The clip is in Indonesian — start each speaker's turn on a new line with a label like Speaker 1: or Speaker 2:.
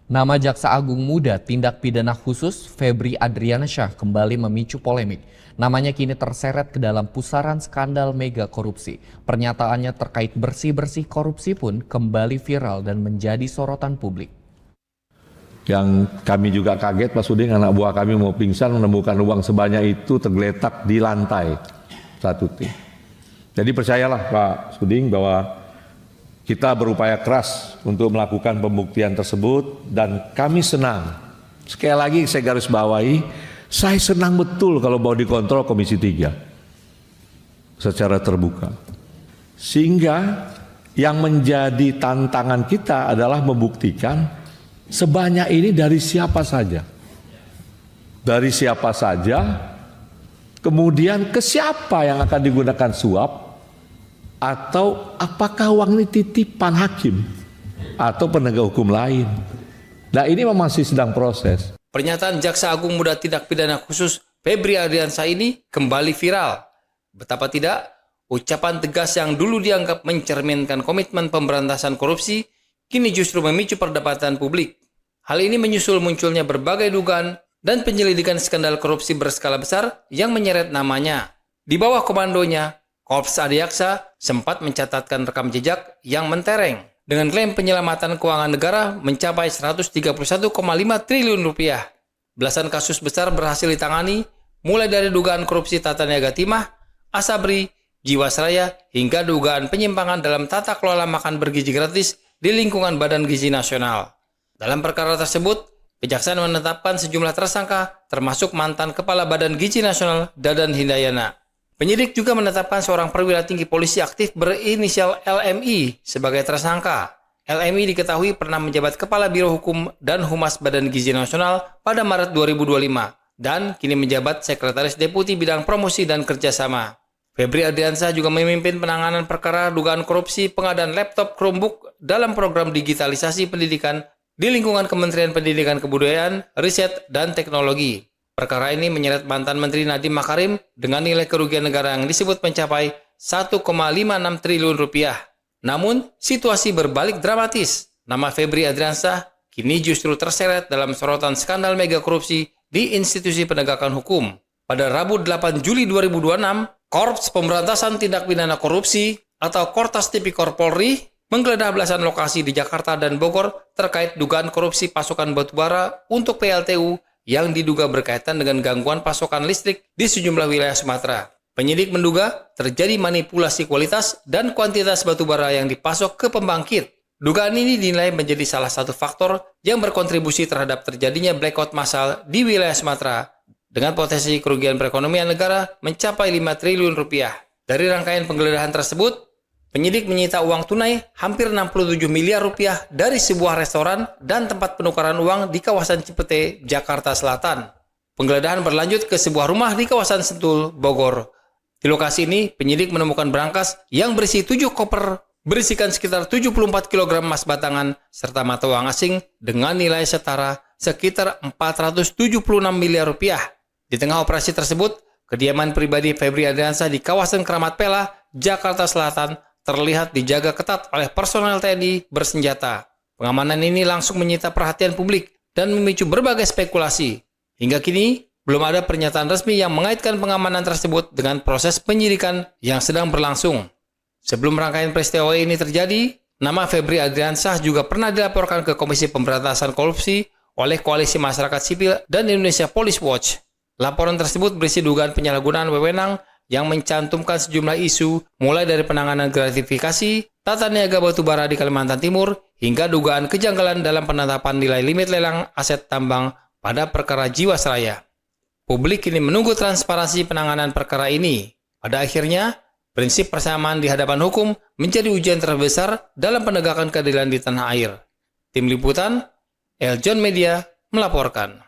Speaker 1: Nama Jaksa Agung Muda Tindak Pidana Khusus Febri Adriansyah kembali memicu polemik. Namanya kini terseret ke dalam pusaran skandal mega korupsi. Pernyataannya terkait bersih-bersih korupsi pun kembali viral dan menjadi sorotan publik.
Speaker 2: Yang kami juga kaget, Pak Suding, anak buah kami mau pingsan menemukan uang sebanyak itu tergeletak di lantai satu tim. Jadi percayalah Pak Suding bahwa kita berupaya keras untuk melakukan pembuktian tersebut dan kami senang. Sekali lagi saya garis bawahi, saya senang betul kalau mau dikontrol Komisi 3 secara terbuka. Sehingga yang menjadi tantangan kita adalah membuktikan sebanyak ini dari siapa saja. Dari siapa saja, kemudian ke siapa yang akan digunakan suap, atau apakah uang ini titipan hakim atau penegak hukum lain. Nah, ini masih sedang proses.
Speaker 3: Pernyataan Jaksa Agung Muda Tindak Pidana Khusus Febri Adriansyah ini kembali viral. Betapa tidak, ucapan tegas yang dulu dianggap mencerminkan komitmen pemberantasan korupsi, kini justru memicu perdebatan publik. Hal ini menyusul munculnya berbagai dugaan dan penyelidikan skandal korupsi berskala besar yang menyeret namanya. Di bawah komandonya, Korps Adiaksa sempat mencatatkan rekam jejak yang mentereng dengan klaim penyelamatan keuangan negara mencapai 131,5 triliun rupiah. Belasan kasus besar berhasil ditangani, mulai dari dugaan korupsi tata niaga timah, Asabri, Jiwasraya, hingga dugaan penyimpangan dalam tata kelola makan bergizi gratis di lingkungan Badan Gizi Nasional. Dalam perkara tersebut, Kejaksaan menetapkan sejumlah tersangka, termasuk mantan Kepala Badan Gizi Nasional Dadan Hindayana. Penyidik juga menetapkan seorang perwira tinggi polisi aktif berinisial LMI sebagai tersangka. LMI diketahui pernah menjabat Kepala Biro Hukum dan Humas Badan Gizi Nasional pada Maret 2025 dan kini menjabat Sekretaris Deputi Bidang Promosi dan Kerjasama. Febri Adriansyah juga memimpin penanganan perkara dugaan korupsi pengadaan laptop Chromebook dalam program digitalisasi pendidikan di lingkungan Kementerian Pendidikan Kebudayaan, Riset, dan Teknologi. Perkara ini menyeret mantan Menteri Nadiem Makarim dengan nilai kerugian negara yang disebut mencapai 1,56 triliun rupiah. Namun, situasi berbalik dramatis. Nama Febri Adriansyah kini justru terseret dalam sorotan skandal mega korupsi di institusi penegakan hukum. Pada Rabu 8 Juli 2026, Korps Pemberantasan Tindak Pidana Korupsi atau Kortas Tipikor Polri menggeledah belasan lokasi di Jakarta dan Bogor terkait dugaan korupsi pasokan batubara untuk PLTU yang diduga berkaitan dengan gangguan pasokan listrik di sejumlah wilayah Sumatera. Penyidik menduga terjadi manipulasi kualitas dan kuantitas batubara yang dipasok ke pembangkit. Dugaan ini dinilai menjadi salah satu faktor yang berkontribusi terhadap terjadinya blackout massal di wilayah Sumatera dengan potensi kerugian perekonomian negara mencapai 5 triliun rupiah. Dari rangkaian penggeledahan tersebut, penyidik menyita uang tunai hampir 67 miliar rupiah dari sebuah restoran dan tempat penukaran uang di kawasan Cipete, Jakarta Selatan. Penggeledahan berlanjut ke sebuah rumah di kawasan Sentul, Bogor. Di lokasi ini, penyidik menemukan berangkas yang berisi 7 koper berisikan sekitar 74 kg emas batangan serta mata uang asing dengan nilai setara sekitar 476 miliar rupiah. Di tengah operasi tersebut, kediaman pribadi Febri Adriansyah di kawasan Keramat Pela, Jakarta Selatan terlihat dijaga ketat oleh personel TNI bersenjata. Pengamanan ini langsung menyita perhatian publik dan memicu berbagai spekulasi. Hingga kini, belum ada pernyataan resmi yang mengaitkan pengamanan tersebut dengan proses penyidikan yang sedang berlangsung. Sebelum rangkaian peristiwa ini terjadi, nama Febri Adriansyah juga pernah dilaporkan ke Komisi Pemberantasan Korupsi oleh Koalisi Masyarakat Sipil dan Indonesia Police Watch. Laporan tersebut berisi dugaan penyalahgunaan wewenang yang mencantumkan sejumlah isu mulai dari penanganan gratifikasi, tata niaga batubara di Kalimantan Timur, hingga dugaan kejanggalan dalam penetapan nilai limit lelang aset tambang pada perkara Jiwasraya. Publik kini menunggu transparansi penanganan perkara ini. Pada akhirnya, prinsip persamaan di hadapan hukum menjadi ujian terbesar dalam penegakan keadilan di tanah air. Tim Liputan, Eljon Media melaporkan.